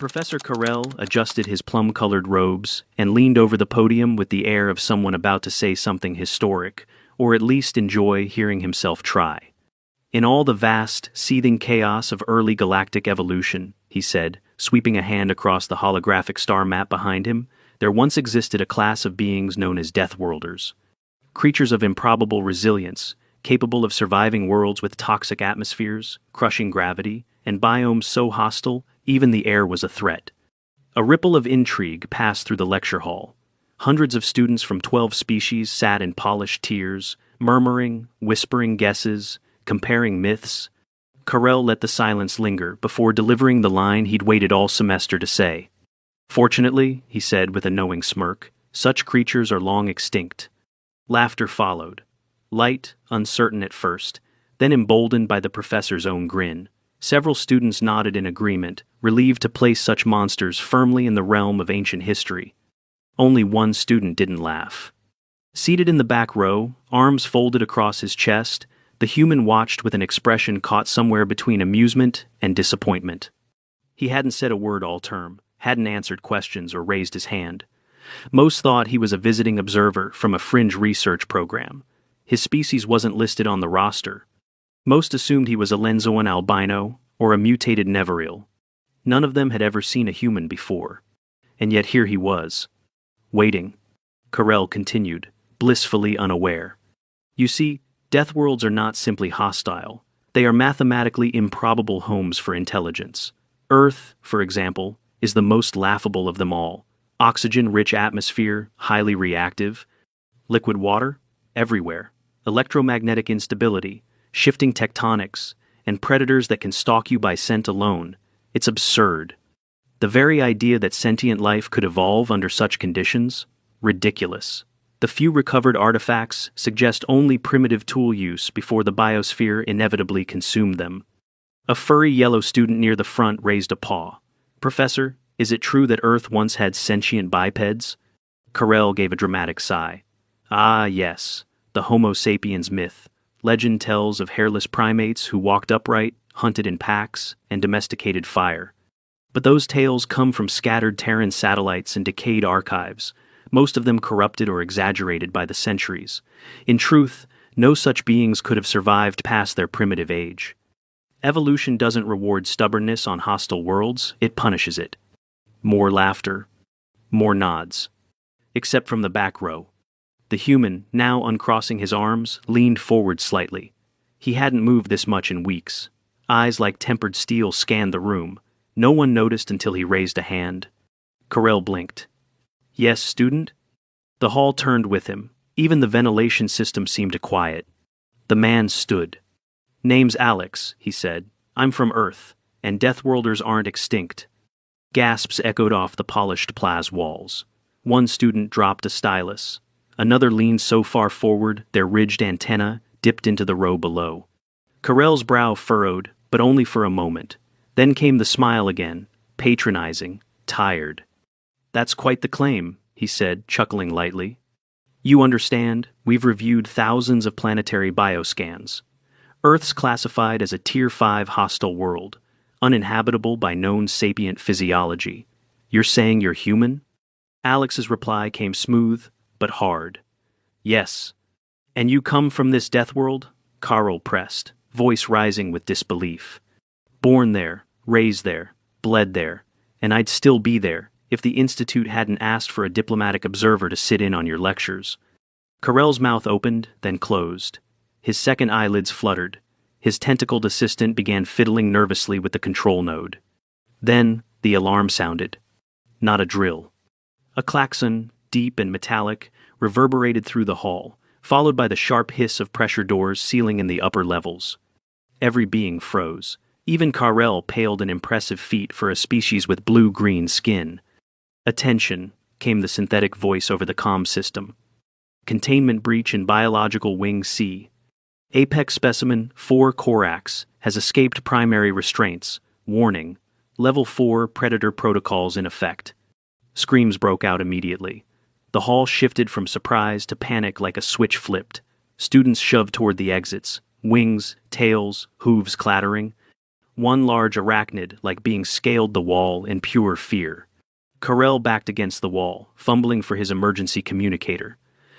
Professor Carell adjusted his plum-colored robes and leaned over the podium with the air of someone about to say something historic, or at least enjoy hearing himself try. In all the vast, seething chaos of early galactic evolution, he said, sweeping a hand across the holographic star map behind him, there once existed a class of beings known as Deathworlders. Creatures of improbable resilience, capable of surviving worlds with toxic atmospheres, crushing gravity, and biomes so hostile, even the air was a threat. A ripple of intrigue passed through the lecture hall. Hundreds of students from 12 species sat in polished tiers, murmuring, whispering guesses, comparing myths. Carell let the silence linger before delivering the line he'd waited all semester to say. Fortunately, he said with a knowing smirk, such creatures are long extinct. Laughter followed. Light, uncertain at first, then emboldened by the professor's own grin. Several students nodded in agreement, relieved to place such monsters firmly in the realm of ancient history. Only one student didn't laugh. Seated in the back row, arms folded across his chest, the human watched with an expression caught somewhere between amusement and disappointment. He hadn't said a word all term, hadn't answered questions or raised his hand. Most thought he was a visiting observer from a fringe research program. His species wasn't listed on the roster. Most assumed he was a Lenzoan albino or a mutated Neverial. None of them had ever seen a human before. And yet here he was. Waiting. Carell continued, blissfully unaware. You see, Deathworlds are not simply hostile. They are mathematically improbable homes for intelligence. Earth, for example, is the most laughable of them all. Oxygen-rich atmosphere, highly reactive. Liquid water? Everywhere. Electromagnetic instability, shifting tectonics, and predators that can stalk you by scent alone. It's absurd. The very idea that sentient life could evolve under such conditions? Ridiculous. The few recovered artifacts suggest only primitive tool use before the biosphere inevitably consumed them. A furry yellow student near the front raised a paw. Professor, is it true that Earth once had sentient bipeds? Carell gave a dramatic sigh. Ah, yes. The Homo sapiens myth. Legend tells of hairless primates who walked upright, hunted in packs, and domesticated fire. But those tales come from scattered Terran satellites and decayed archives, most of them corrupted or exaggerated by the centuries. In truth, no such beings could have survived past their primitive age. Evolution doesn't reward stubbornness on hostile worlds, it punishes it. More laughter. More nods. Except from the back row. The human, now uncrossing his arms, leaned forward slightly. He hadn't moved this much in weeks. Eyes like tempered steel scanned the room. No one noticed until he raised a hand. Carell blinked. Yes, student? The hall turned with him. Even the ventilation system seemed to quiet. The man stood. Name's Alex, he said. I'm from Earth, and Deathworlders aren't extinct. Gasps echoed off the polished Plaz walls. One student dropped a stylus. Another leaned so far forward their ridged antenna dipped into the row below. Carell's brow furrowed, but only for a moment. Then came the smile again, patronizing, tired. That's quite the claim, he said, chuckling lightly. You understand, we've reviewed thousands of planetary bioscans. Earth's classified as a Tier 5 hostile world, uninhabitable by known sapient physiology. You're saying you're human? Alex's reply came smooth, but hard. Yes. And you come from this death world? Carell pressed, voice rising with disbelief. Born there, raised there, bled there, and I'd still be there if the Institute hadn't asked for a diplomatic observer to sit in on your lectures. Carell's mouth opened, then closed. His second eyelids fluttered. His tentacled assistant began fiddling nervously with the control node. Then, the alarm sounded. Not a drill. A klaxon, deep and metallic, reverberated through the hall, followed by the sharp hiss of pressure doors sealing in the upper levels. Every being froze. Even Carell paled an impressive feat for a species with blue-green skin. Attention, came the synthetic voice over the comm system. Containment breach in biological wing C. Apex specimen 4 Corax has escaped primary restraints. Warning, Level 4 predator protocols in effect. Screams broke out immediately. The hall shifted from surprise to panic like a switch flipped. Students shoved toward the exits, wings, tails, hooves clattering. one large arachnid like being scaled the wall in pure fear. Carell backed against the wall, fumbling for his emergency communicator.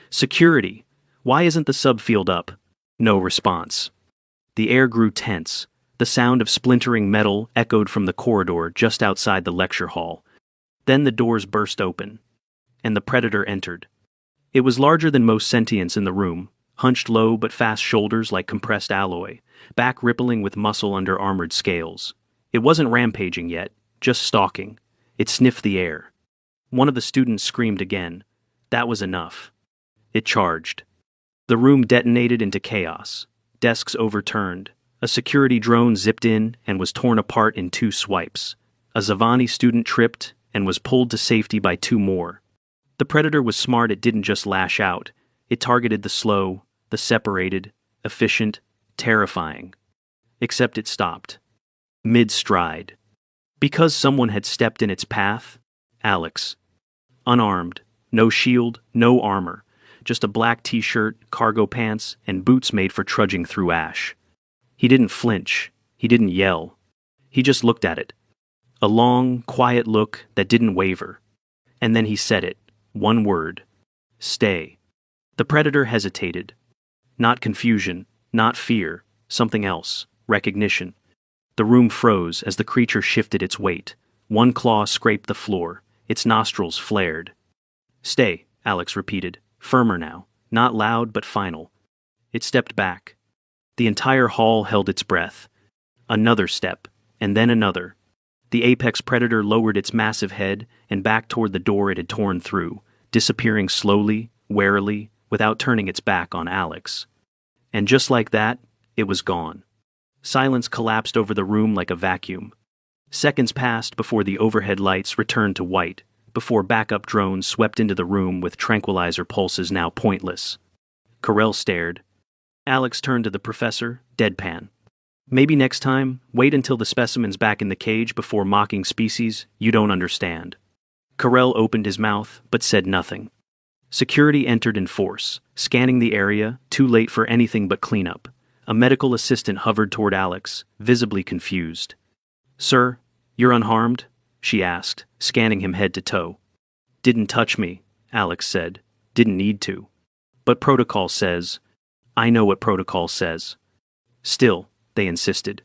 Security! Why isn't the subfield up? No response. The air grew tense. The sound of splintering metal echoed from the corridor just outside the lecture hall. Then the doors burst open, and the predator entered. It was larger than most sentients in the room, hunched low but fast shoulders like compressed alloy, back rippling with muscle under armored scales. It wasn't rampaging yet, just stalking. It sniffed the air. One of the students screamed again. That was enough. It charged. The room detonated into chaos. Desks overturned. A security drone zipped in and was torn apart in 2 swipes. A Zavani student tripped and was pulled to safety by 2 more. The predator was smart. It didn't just lash out. It targeted the slow, the separated, efficient, terrifying. Except it stopped. Mid-stride. Because someone had stepped in its path, Alex. Unarmed, no shield, no armor, just a black t-shirt, cargo pants, and boots made for trudging through ash. He didn't flinch. He didn't yell. He just looked at it. A long, quiet look that didn't waver. And then he said it. One word. Stay. The predator hesitated. Not confusion, not fear, something else. Recognition. The room froze as the creature shifted its weight. One claw scraped the floor. Its nostrils flared. Stay, Alex repeated, firmer now, not loud but final. It stepped back. The entire hall held its breath. Another step, and then another. The apex predator lowered its massive head and backed toward the door it had torn through, disappearing slowly, warily, without turning its back on Alex. And just like that, it was gone. Silence collapsed over the room like a vacuum. Seconds passed before the overhead lights returned to white, before backup drones swept into the room with tranquilizer pulses now pointless. Carell stared. Alex turned to the professor, deadpan. Maybe next time, wait until the specimen's back in the cage before mocking species you don't understand. Carell opened his mouth, but said nothing. Security entered in force, scanning the area, too late for anything but cleanup. A medical assistant hovered toward Alex, visibly confused. Sir, you're unharmed? She asked, scanning him head to toe. Didn't touch me, Alex said. Didn't need to. But protocol says. I know what protocol says. Still, they insisted.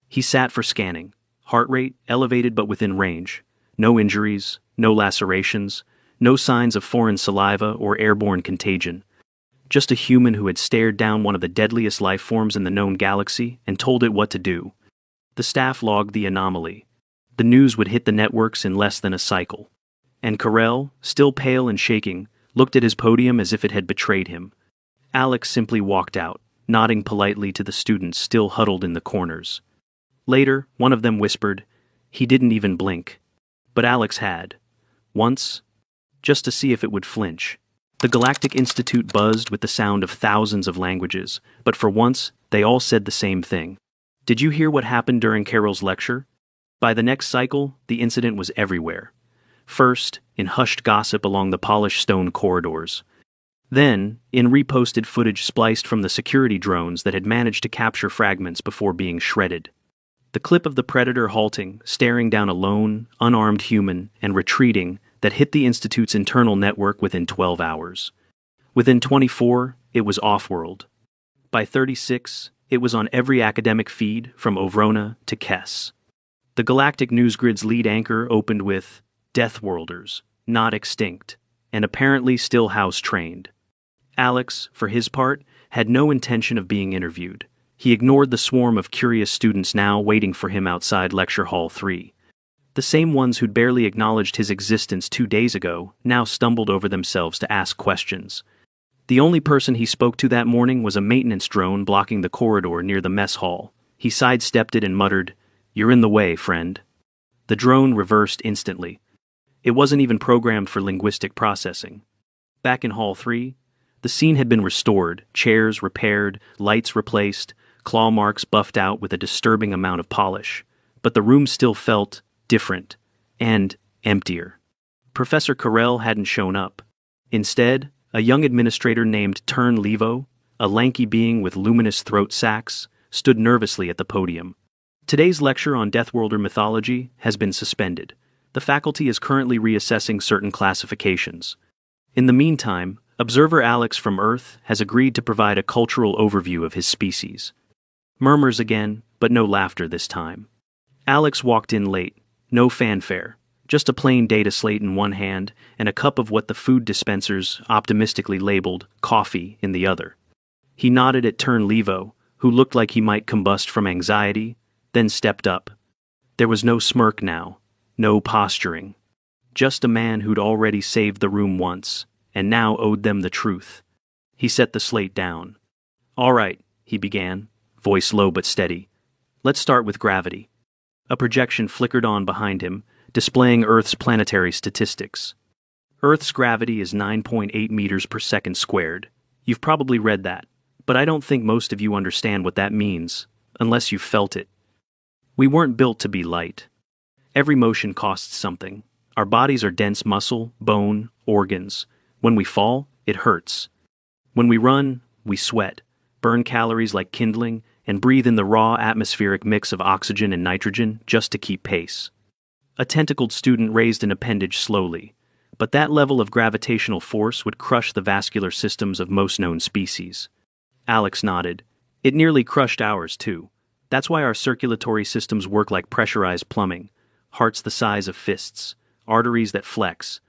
He sat for scanning. Heart rate elevated but within range. No injuries, no lacerations, no signs of foreign saliva or airborne contagion. Just a human who had stared down one of the deadliest life forms in the known galaxy and told it what to do. The staff logged the anomaly. The news would hit the networks in less than a cycle. And Carell, still pale and shaking, looked at his podium as if it had betrayed him. Alex simply walked out, nodding politely to the students still huddled in the corners. Later, one of them whispered, he didn't even blink. But Alex had. Once, just to see if it would flinch. The Galactic Institute buzzed with the sound of thousands of languages, but for once, they all said the same thing. Did you hear what happened during Carell's lecture? By the next cycle, the incident was everywhere. First, in hushed gossip along the polished stone corridors. Then, in reposted footage spliced from the security drones that had managed to capture fragments before being shredded. The clip of the predator halting, staring down a lone, unarmed human, and retreating that hit the Institute's internal network within 12 hours. Within 24, it was off-world. By 36, it was on every academic feed from Ovrona to Kess. The Galactic News Grid's lead anchor opened with, Deathworlders, not extinct, and apparently still house-trained. Alex, for his part, had no intention of being interviewed. He ignored the swarm of curious students now waiting for him outside Lecture Hall 3. The same ones who'd barely acknowledged his existence 2 days ago now stumbled over themselves to ask questions. The only person he spoke to that morning was a maintenance drone blocking the corridor near the mess hall. He sidestepped it and muttered, "You're in the way, friend." The drone reversed instantly. It wasn't even programmed for linguistic processing. Back in Hall 3, the scene had been restored, chairs repaired, lights replaced, claw marks buffed out with a disturbing amount of polish. But the room still felt different and emptier. Professor Carell hadn't shown up. Instead, a young administrator named Tern Levo, a lanky being with luminous throat sacs, stood nervously at the podium. Today's lecture on Deathworlder mythology has been suspended. The faculty is currently reassessing certain classifications. In the meantime, observer Alex from Earth has agreed to provide a cultural overview of his species. Murmurs again, but no laughter this time. Alex walked in late, no fanfare, just a plain data slate in one hand and a cup of what the food dispensers optimistically labeled coffee in the other. He nodded at Turn Levo, who looked like he might combust from anxiety, then stepped up. There was no smirk now, no posturing. Just a man who'd already saved the room once, and now owed them the truth. He set the slate down. "All right," he began, voice low but steady. "Let's start with gravity." A projection flickered on behind him, displaying Earth's planetary statistics. Earth's gravity is 9.8 meters per second squared. You've probably read that, but I don't think most of you understand what that means, unless you've felt it. We weren't built to be light. Every motion costs something. Our bodies are dense muscle, bone, organs. When we fall, it hurts. When we run, we sweat, burn calories like kindling, and breathe in the raw atmospheric mix of oxygen and nitrogen just to keep pace. A tentacled student raised an appendage slowly, but that level of gravitational force would crush the vascular systems of most known species. Alex nodded. It nearly crushed ours, too. That's why our circulatory systems work like pressurized plumbing, hearts the size of fists, arteries that flex,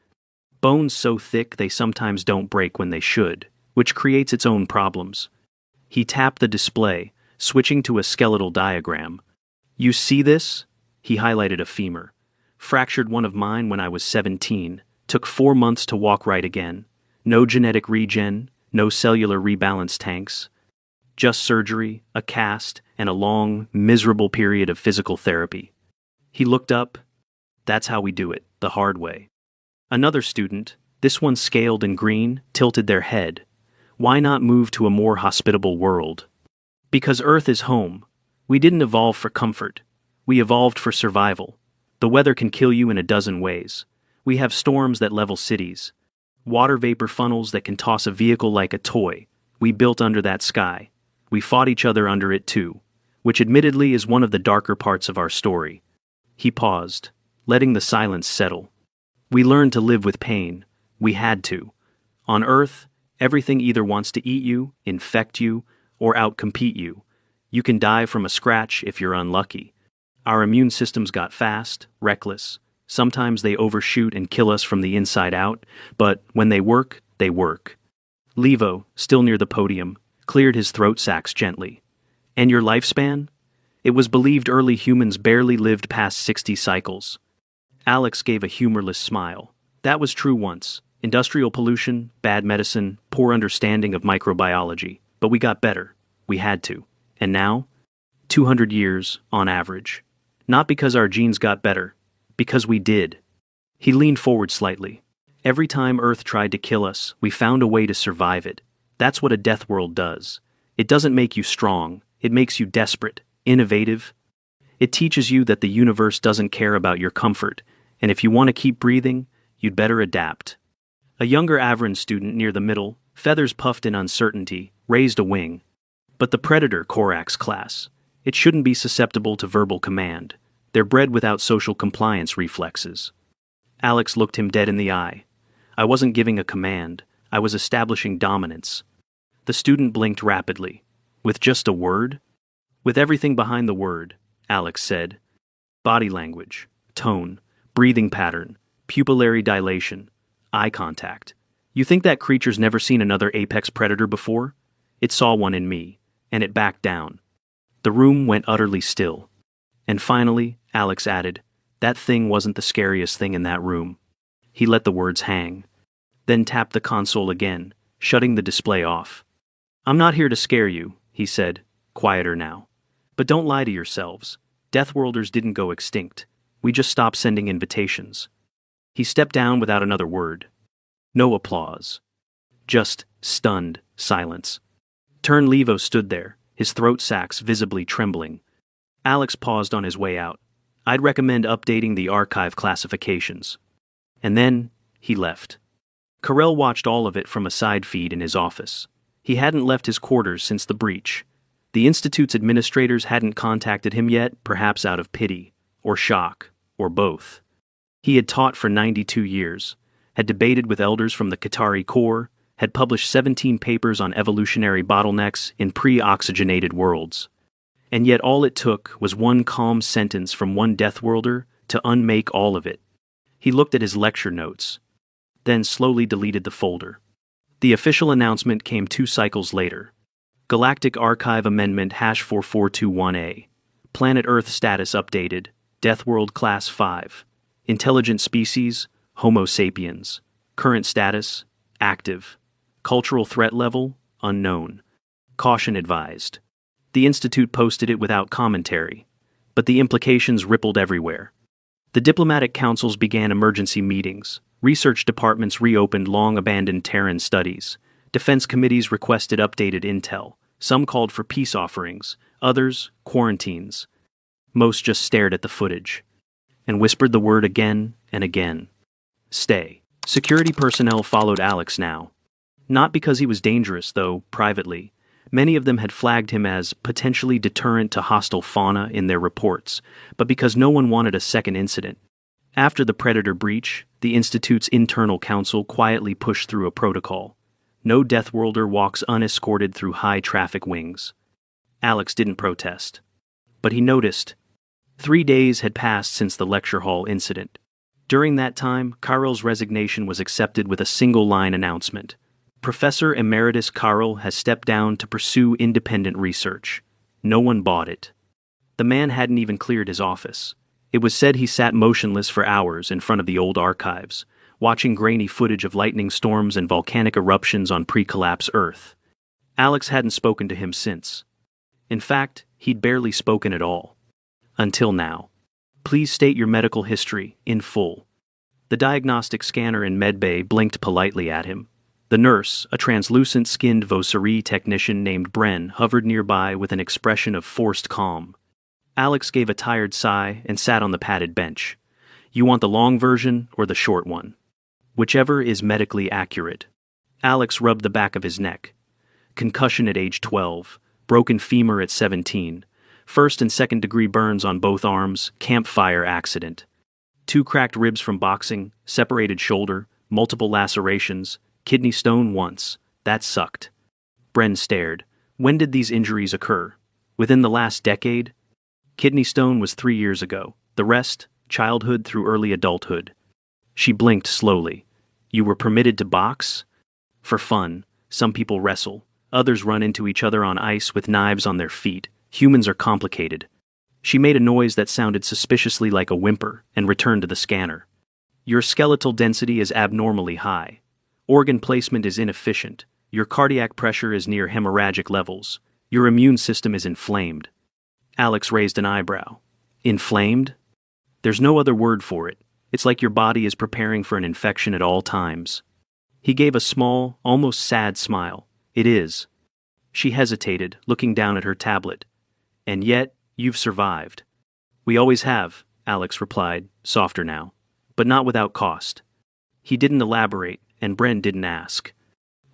bones so thick they sometimes don't break when they should, which creates its own problems. He tapped the display, switching to a skeletal diagram. "You see this?" He highlighted a femur. "Fractured one of mine when I was 17. Took 4 months to walk right again. No genetic regen, no cellular rebalance tanks. Just surgery, a cast, and a long, miserable period of physical therapy." He looked up. "That's how we do it, the hard way." Another student, this one scaled and green, tilted their head. "Why not move to a more hospitable world?" "Because Earth is home. We didn't evolve for comfort. We evolved for survival. The weather can kill you in a dozen ways. We have storms that level cities. Water vapor funnels that can toss a vehicle like a toy. We built under that sky. We fought each other under it too, which admittedly is one of the darker parts of our story." He paused, letting the silence settle. "We learned to live with pain. We had to. On Earth, everything either wants to eat you, infect you, or outcompete you. You can die from a scratch if you're unlucky. Our immune systems got fast, reckless. Sometimes they overshoot and kill us from the inside out, but when they work, they work." Levo, still near the podium, cleared his throat sacs gently. "And your lifespan? It was believed early humans barely lived past 60 cycles." Alex gave a humorless smile. "That was true once. Industrial pollution, bad medicine, poor understanding of microbiology. But we got better. We had to. And now? 200 years, on average. Not because our genes got better. Because we did." He leaned forward slightly. "Every time Earth tried to kill us, we found a way to survive it. That's what a death world does. It doesn't make you strong. It makes you desperate, innovative. It teaches you that the universe doesn't care about your comfort, and if you want to keep breathing, you'd better adapt." A younger Avron student near the middle, feathers puffed in uncertainty, raised a wing. "But the Predator Korax class. It shouldn't be susceptible to verbal command. They're bred without social compliance reflexes." Alex looked him dead in the eye. "I wasn't giving a command. I was establishing dominance." The student blinked rapidly. "With just a word?" "With everything behind the word," Alex said. "Body language, tone, breathing pattern, pupillary dilation, eye contact. You think that creature's never seen another apex predator before? It saw one in me, and it backed down." The room went utterly still. And finally, Alex added, "That thing wasn't the scariest thing in that room." He let the words hang, then tapped the console again, shutting the display off. "I'm not here to scare you," he said, quieter now. "But don't lie to yourselves. Deathworlders didn't go extinct. We just stopped sending invitations." He stepped down without another word. No applause. Just stunned silence. Turn Levo stood there, his throat sacs visibly trembling. Alex paused on his way out. "I'd recommend updating the archive classifications." And then, he left. Carell watched all of it from a side feed in his office. He hadn't left his quarters since the breach. The Institute's administrators hadn't contacted him yet, perhaps out of pity, or shock, or both. He had taught for 92 years, had debated with elders from the Qatari Corps, had published 17 papers on evolutionary bottlenecks in pre-oxygenated worlds. And yet all it took was one calm sentence from one Deathworlder to unmake all of it. He looked at his lecture notes, then slowly deleted the folder. The official announcement came 2 cycles later. Galactic Archive Amendment #4421A. Planet Earth status updated. Deathworld Class 5. Intelligent species, Homo sapiens. Current status, active. Cultural threat level, unknown. Caution advised. The Institute posted it without commentary, but the implications rippled everywhere. The diplomatic councils began emergency meetings. Research departments reopened long-abandoned Terran studies. Defense committees requested updated intel. Some called for peace offerings, others, quarantines. Most just stared at the footage and whispered the word again and again. Stay. Security personnel followed Alex now. Not because he was dangerous, though, privately. Many of them had flagged him as potentially deterrent to hostile fauna in their reports, but because no one wanted a second incident. After the Predator breach, the Institute's internal council quietly pushed through a protocol. No Deathworlder walks unescorted through high-traffic wings. Alex didn't protest. But he noticed. 3 days had passed since the lecture hall incident. During that time, Carl's resignation was accepted with a single-line announcement. Professor Emeritus Carl has stepped down to pursue independent research. No one bought it. The man hadn't even cleared his office. It was said he sat motionless for hours in front of the old archives, watching grainy footage of lightning storms and volcanic eruptions on pre-collapse Earth. Alex hadn't spoken to him since. In fact, he'd barely spoken at all. Until now. Please state your medical history, in full. The diagnostic scanner in medbay blinked politely at him. The nurse, a translucent-skinned Vocerie technician named Bren, hovered nearby with an expression of forced calm. Alex gave a tired sigh and sat on the padded bench. You want the long version or the short one? Whichever is medically accurate. Alex rubbed the back of his neck. Concussion at age 12, broken femur at 17, first and second degree burns on both arms, campfire accident. 2 cracked ribs from boxing, separated shoulder, multiple lacerations, kidney stone once. That sucked. Bren stared. When did these injuries occur? Within the last decade? Kidney stone was 3 years ago. The rest, childhood through early adulthood. She blinked slowly. You were permitted to box? For fun. Some people wrestle. Others run into each other on ice with knives on their feet. Humans are complicated. She made a noise that sounded suspiciously like a whimper and returned to the scanner. Your skeletal density is abnormally high. Organ placement is inefficient. Your cardiac pressure is near hemorrhagic levels. Your immune system is inflamed. Alex raised an eyebrow. Inflamed? There's no other word for it. It's like your body is preparing for an infection at all times. He gave a small, almost sad smile. It is. She hesitated, looking down at her tablet. And yet, you've survived. We always have, Alex replied, softer now. But not without cost. He didn't elaborate, and Bren didn't ask.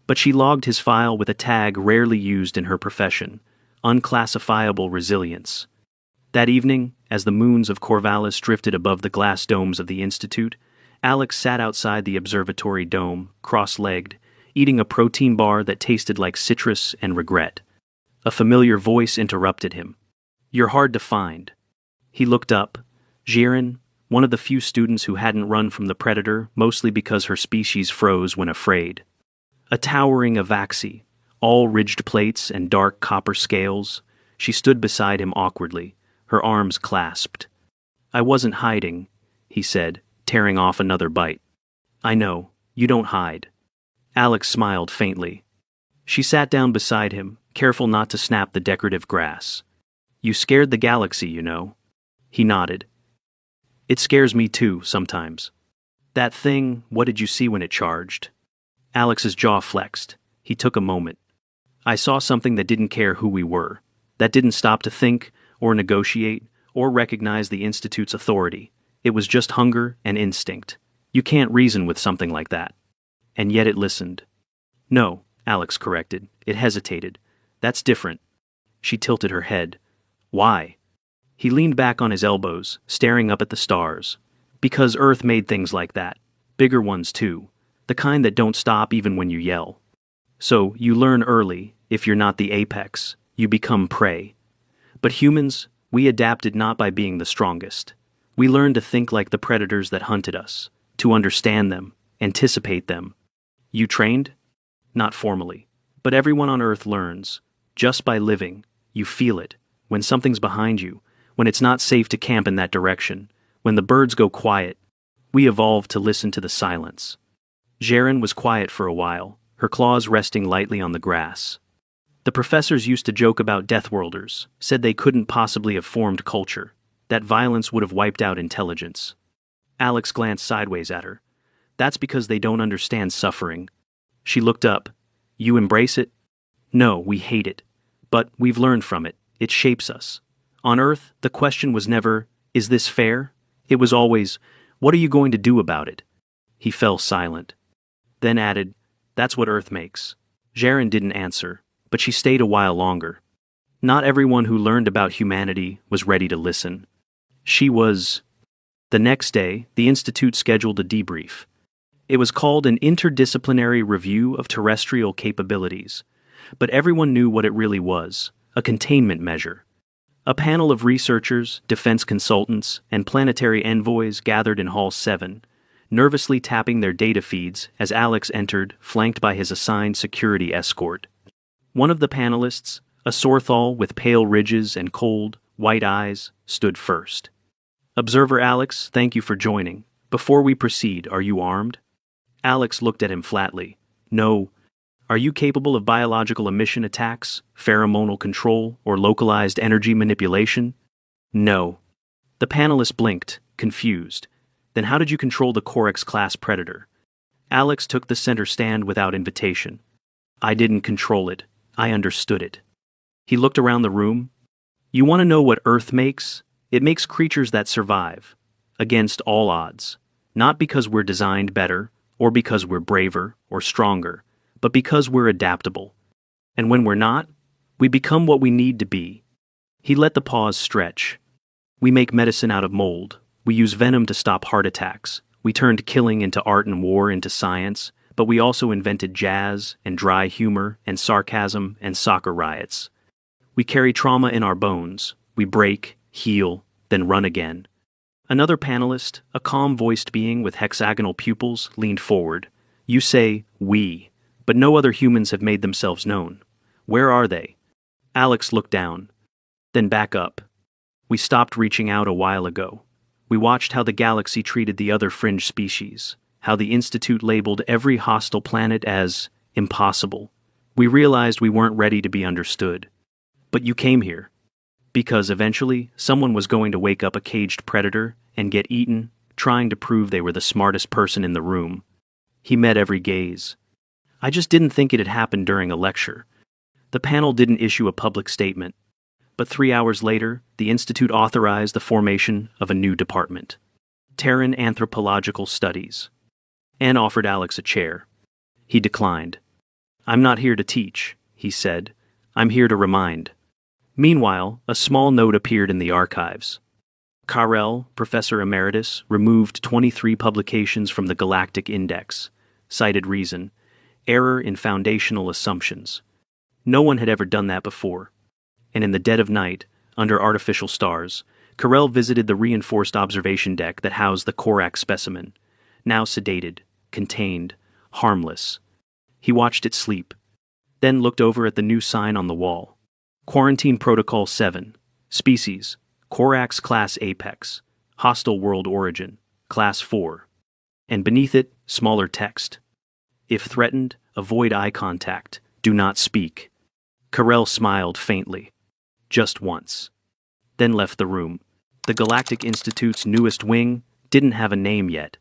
But she logged his file with a tag rarely used in her profession, unclassifiable resilience. That evening, as the moons of Corvallis drifted above the glass domes of the Institute, Alex sat outside the observatory dome, cross-legged, eating a protein bar that tasted like citrus and regret. A familiar voice interrupted him. You're hard to find. He looked up. Jiren, one of the few students who hadn't run from the Predator, mostly because her species froze when afraid. A towering Avaxi, all ridged plates and dark copper scales. She stood beside him awkwardly, her arms clasped. I wasn't hiding, he said, tearing off another bite. I know, you don't hide. Alex smiled faintly. She sat down beside him, careful not to snap the decorative grass. You scared the galaxy, you know. He nodded. It scares me too, sometimes. That thing, what did you see when it charged? Alex's jaw flexed. He took a moment. I saw something that didn't care who we were. That didn't stop to think, or negotiate, or recognize the Institute's authority. It was just hunger and instinct. You can't reason with something like that. And yet it listened. No, Alex corrected. It hesitated. That's different. She tilted her head. Why? He leaned back on his elbows, staring up at the stars. Because Earth made things like that. Bigger ones too. The kind that don't stop even when you yell. So, you learn early, if you're not the apex, you become prey. But humans, we adapted not by being the strongest. We learned to think like the predators that hunted us, to understand them, anticipate them. You trained? Not formally. But everyone on Earth learns. Just by living, you feel it. When something's behind you, when it's not safe to camp in that direction, when the birds go quiet, we evolved to listen to the silence. Jaren was quiet for a while, her claws resting lightly on the grass. The professors used to joke about Deathworlders, said they couldn't possibly have formed culture, that violence would have wiped out intelligence. Alex glanced sideways at her. That's because they don't understand suffering. She looked up. You embrace it? No, we hate it. But we've learned from it. It shapes us. On Earth, the question was never, is this fair? It was always, what are you going to do about it? He fell silent. Then added, that's what Earth makes. Jaren didn't answer, but she stayed a while longer. Not everyone who learned about humanity was ready to listen. She was. The next day, the Institute scheduled a debrief. It was called an interdisciplinary review of terrestrial capabilities, but everyone knew what it really was, a containment measure. A panel of researchers, defense consultants, and planetary envoys gathered in Hall 7, nervously tapping their data feeds as Alex entered, flanked by his assigned security escort. One of the panelists, a Sorthal with pale ridges and cold, white eyes, stood first. Observer Alex, thank you for joining. Before we proceed, are you armed? Alex looked at him flatly. No. Are you capable of biological emission attacks, pheromonal control, or localized energy manipulation? No. The panelist blinked, confused. Then how did you control the Corex-class predator? Alex took the center stand without invitation. I didn't control it. I understood it. He looked around the room. You want to know what Earth makes? It makes creatures that survive, against all odds. Not because we're designed better, or because we're braver or stronger, but because we're adaptable. And when we're not, we become what we need to be. He let the pause stretch. We make medicine out of mold. We use venom to stop heart attacks. We turned killing into art and war into science, but we also invented jazz and dry humor and sarcasm and soccer riots. We carry trauma in our bones. We break, heal, then run again. Another panelist, a calm-voiced being with hexagonal pupils, leaned forward. You say, we, but no other humans have made themselves known. Where are they? Alex looked down, then back up. We stopped reaching out a while ago. We watched how the galaxy treated the other fringe species, how the Institute labeled every hostile planet as impossible. We realized we weren't ready to be understood. But you came here. Because eventually, someone was going to wake up a caged predator and get eaten, trying to prove they were the smartest person in the room. He met every gaze. I just didn't think it'd happen during a lecture. The panel didn't issue a public statement, but 3 hours later, the Institute authorized the formation of a new department, Terran Anthropological Studies, and offered Alex a chair. He declined. I'm not here to teach, he said. I'm here to remind. Meanwhile, a small note appeared in the archives. Carrel, Professor Emeritus, removed 23 publications from the Galactic Index. Cited reason: error in foundational assumptions. No one had ever done that before. And in the dead of night, under artificial stars, Carrel visited the reinforced observation deck that housed the Korak specimen, now sedated, contained, harmless. He watched it sleep, then looked over at the new sign on the wall. Quarantine Protocol 7. Species: Corax Class Apex. Hostile world origin. Class 4. And beneath it, smaller text. If threatened, avoid eye contact. Do not speak. Carrel smiled faintly. Just once. Then left the room. The Galactic Institute's newest wing didn't have a name yet.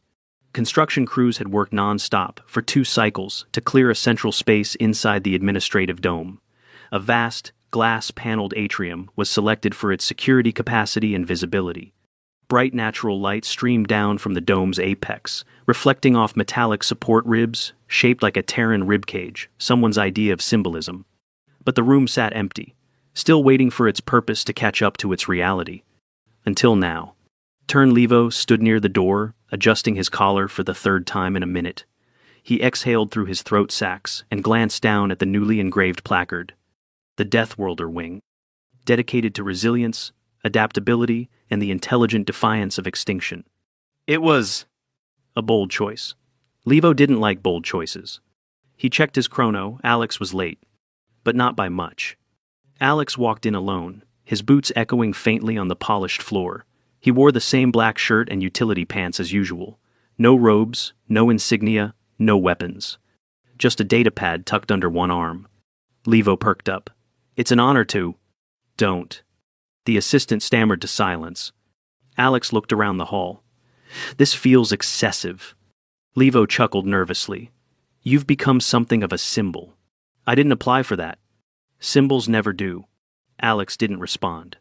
Construction crews had worked non-stop for 2 cycles to clear a central space inside the administrative dome. A vast, glass-paneled atrium was selected for its security capacity and visibility. Bright natural light streamed down from the dome's apex, reflecting off metallic support ribs shaped like a Terran ribcage, someone's idea of symbolism. But the room sat empty. still waiting for its purpose to catch up to its reality. Until now. Levo stood near the door, adjusting his collar for the third time in a minute. He exhaled through his throat sacs and glanced down at the newly engraved placard. The Deathworlder wing. Dedicated to resilience, adaptability, and the intelligent defiance of extinction. It was a bold choice. Levo didn't like bold choices. He checked his chrono. Alex was late. But not by much. Alex walked in alone, his boots echoing faintly on the polished floor. He wore the same black shirt and utility pants as usual. No robes, no insignia, no weapons. Just a datapad tucked under one arm. Levo perked up. It's an honor to... Don't. The assistant stammered to silence. Alex looked around the hall. This feels excessive. Levo chuckled nervously. You've become something of a symbol. I didn't apply for that. Symbols never do. Alex didn't respond.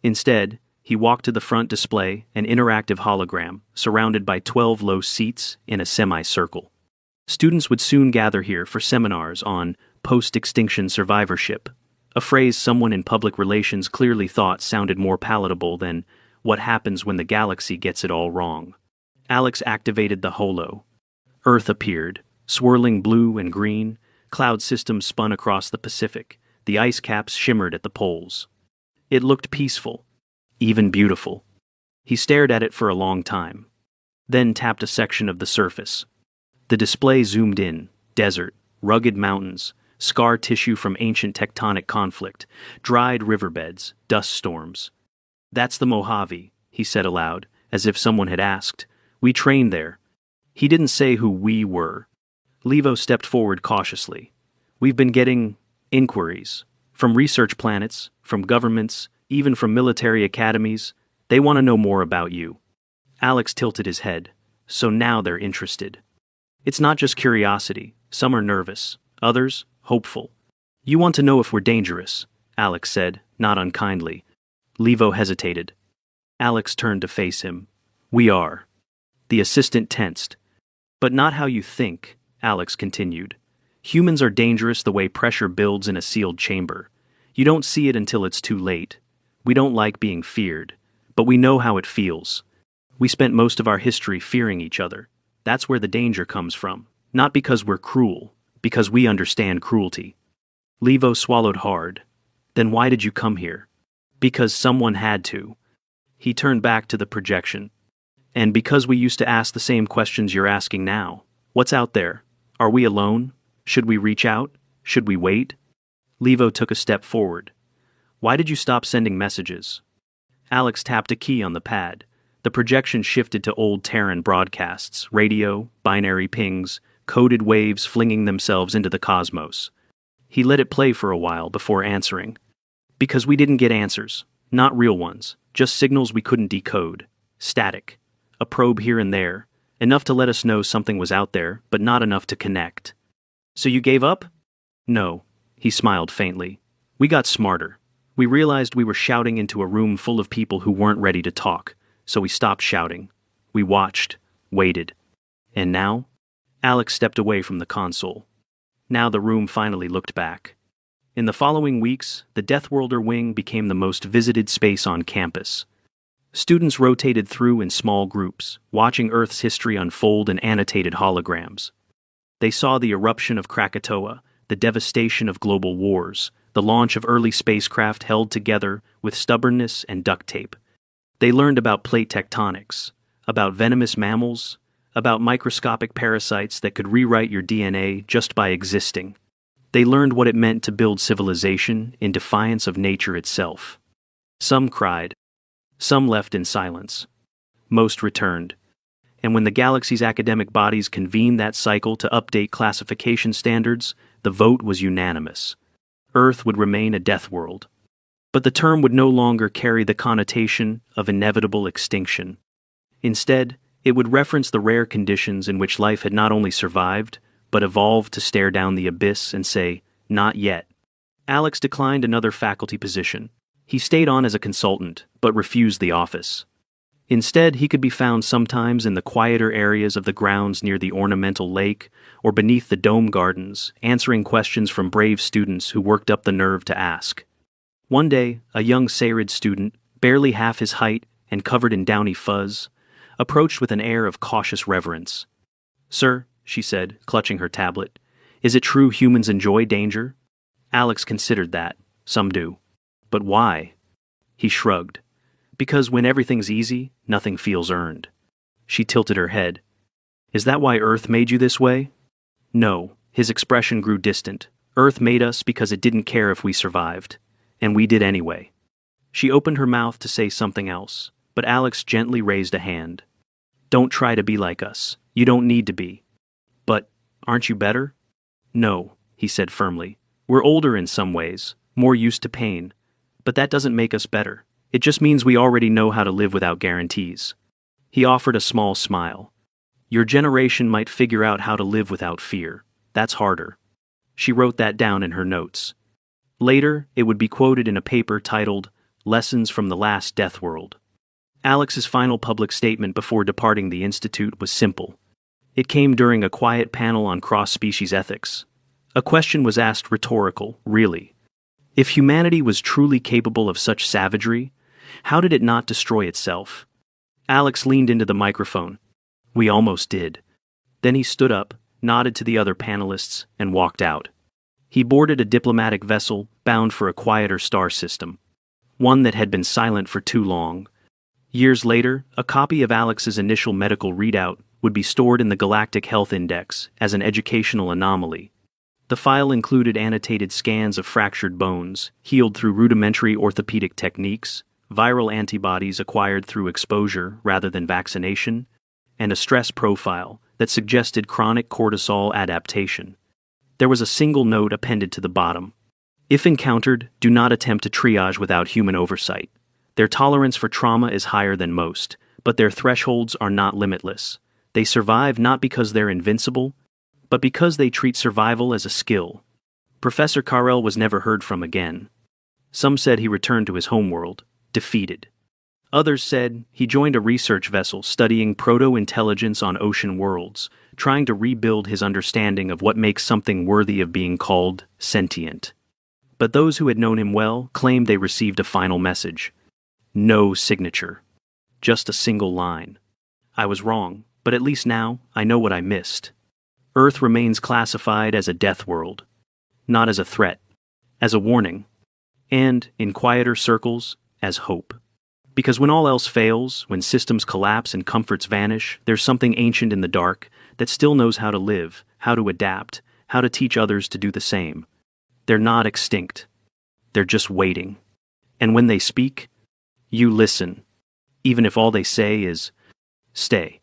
Instead, he walked to the front display, an interactive hologram, surrounded by 12 low seats in a semicircle. Students would soon gather here for seminars on post-extinction survivorship, a phrase someone in public relations clearly thought sounded more palatable than what happens when the galaxy gets it all wrong. Alex activated the holo. Earth appeared, swirling blue and green. Cloud systems spun across the Pacific. The ice caps shimmered at the poles. It looked peaceful, even beautiful. He stared at it for a long time, then tapped a section of the surface. The display zoomed in: desert, rugged mountains, scar tissue from ancient tectonic conflict, dried riverbeds, dust storms. That's the Mojave, he said aloud, as if someone had asked. We trained there. He didn't say who we were. Levo stepped forward cautiously. We've been getting inquiries from research planets, from governments, even from military academies. They want to know more about you. Alex tilted his head. So now they're interested. It's not just curiosity. Some are nervous, others hopeful. You want to know if we're dangerous, Alex said, not unkindly. Levo hesitated. Alex turned to face him. We are. The assistant tensed. But not how you think, Alex continued. Humans are dangerous the way pressure builds in a sealed chamber. You don't see it until it's too late. We don't like being feared, but we know how it feels. We spent most of our history fearing each other. That's where the danger comes from. Not because we're cruel, because we understand cruelty. Levo swallowed hard. Then why did you come here? Because someone had to. He turned back to the projection. And because we used to ask the same questions you're asking now. What's out there? Are we alone? Should we reach out? Should we wait? Levo took a step forward. Why did you stop sending messages? Alex tapped a key on the pad. The projection shifted to old Terran broadcasts, radio, binary pings, coded waves flinging themselves into the cosmos. He let it play for a while before answering. Because we didn't get answers. Not real ones. Just signals we couldn't decode. Static. A probe here and there. Enough to let us know something was out there, but not enough to connect. So you gave up? No, he smiled faintly. We got smarter. We realized we were shouting into a room full of people who weren't ready to talk, so we stopped shouting. We watched, waited. And now? Alex stepped away from the console. Now the room finally looked back. In the following weeks, the Deathworlder wing became the most visited space on campus. Students rotated through in small groups, watching Earth's history unfold in annotated holograms. They saw the eruption of Krakatoa, the devastation of global wars, the launch of early spacecraft held together with stubbornness and duct tape. They learned about plate tectonics, about venomous mammals, about microscopic parasites that could rewrite your DNA just by existing. They learned what it meant to build civilization in defiance of nature itself. Some cried. Some left in silence. Most returned. And when the galaxy's academic bodies convened that cycle to update classification standards, the vote was unanimous. Earth would remain a death world. But the term would no longer carry the connotation of inevitable extinction. Instead, it would reference the rare conditions in which life had not only survived, but evolved to stare down the abyss and say, not yet. Alex declined another faculty position. He stayed on as a consultant, but refused the office. Instead, he could be found sometimes in the quieter areas of the grounds near the ornamental lake or beneath the dome gardens, answering questions from brave students who worked up the nerve to ask. One day, a young Sayrid student, barely half his height and covered in downy fuzz, approached with an air of cautious reverence. "Sir," she said, clutching her tablet, "is it true humans enjoy danger?" Alex considered that. Some do. But why? He shrugged. Because when everything's easy, nothing feels earned. She tilted her head. "Is that why Earth made you this way?" No. His expression grew distant. Earth made us because it didn't care if we survived. And we did anyway. She opened her mouth to say something else, but Alex gently raised a hand. "Don't try to be like us. You don't need to be." "But, aren't you better?" "No," he said firmly. "We're older in some ways, more used to pain. But that doesn't make us better. It just means we already know how to live without guarantees." He offered a small smile. "Your generation might figure out how to live without fear. That's harder." She wrote that down in her notes. Later, it would be quoted in a paper titled Lessons from the Last Death World. Alex's final public statement before departing the institute was simple. It came during a quiet panel on cross-species ethics. A question was asked rhetorical, really. If humanity was truly capable of such savagery, how did it not destroy itself? Alex leaned into the microphone. "We almost did." Then he stood up, nodded to the other panelists, and walked out. He boarded a diplomatic vessel bound for a quieter star system, one that had been silent for too long. Years later, a copy of Alex's initial medical readout would be stored in the Galactic Health Index as an educational anomaly. The file included annotated scans of fractured bones, healed through rudimentary orthopedic techniques, viral antibodies acquired through exposure rather than vaccination, and a stress profile that suggested chronic cortisol adaptation. There was a single note appended to the bottom. If encountered, do not attempt to triage without human oversight. Their tolerance for trauma is higher than most, but their thresholds are not limitless. They survive not because they're invincible, but because they treat survival as a skill. Professor Carrel was never heard from again. Some said he returned to his homeworld, defeated. Others said he joined a research vessel studying proto-intelligence on ocean worlds, trying to rebuild his understanding of what makes something worthy of being called sentient. But those who had known him well claimed they received a final message. No signature. Just a single line. I was wrong, but at least now I know what I missed. Earth remains classified as a death world. Not as a threat, as a warning. And, in quieter circles, as hope. Because when all else fails, when systems collapse and comforts vanish, there's something ancient in the dark that still knows how to live, how to adapt, how to teach others to do the same. They're not extinct. They're just waiting. And when they speak, you listen, even if all they say is, "Stay."